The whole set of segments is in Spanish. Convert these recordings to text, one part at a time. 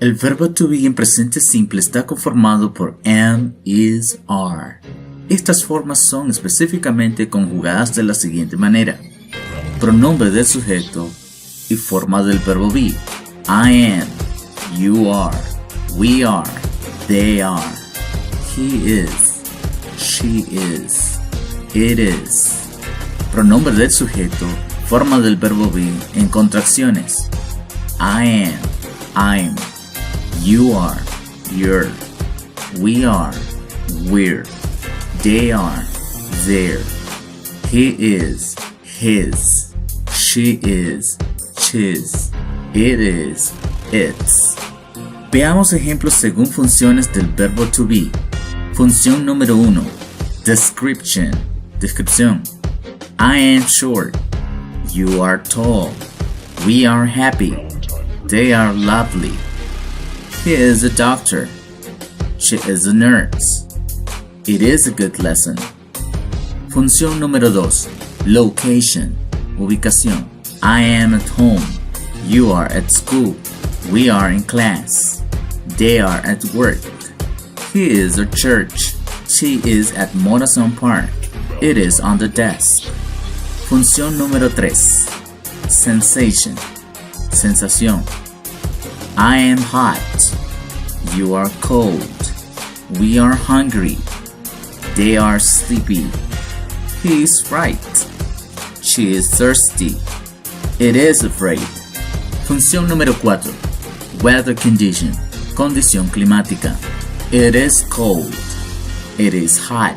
El verbo to be en presente simple está conformado por am, is, are. Estas formas son específicamente conjugadas de la siguiente manera: pronombre del sujeto y forma del verbo be. I am, you are, we are, they are, he is, she is, it is. Pronombre del sujeto, forma del verbo be en contracciones. I am, I'm, you are, you're, we are, we're, they are, they're, he is, his, she is, she's, it is, its. Veamos ejemplos según funciones del verbo to be. Función número 1. Description. Descripción. I am short. You are tall. We are happy. They are lovely. He is a doctor. She is a nurse. It is a good lesson. Función número 2. Location. Ubicación. I am at home. You are at school. We are in class. They are at work. He is at church. She is at Morazon Park. It is on the desk. Función número 3. Sensation. Sensación. I am hot. You are cold. We are hungry. They are sleepy. He is frightened. She is thirsty. It is afraid. Función número 4. Weather condition. Condición climática. It is cold. It is hot.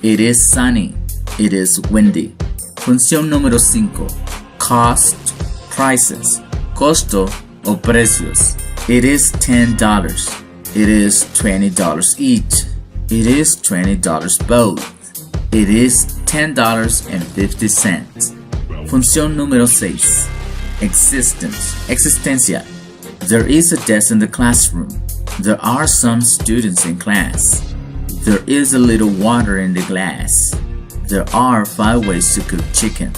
It is sunny. It is windy. Función número 5. Cost, prices. Costo o precios. It is $10. It is $20 each. It is $20 both. It is $10.50. Función número 6. Existence. Existencia. There is a desk in the classroom. There are some students in class. There is a little water in the glass. There are 5 ways to cook chicken.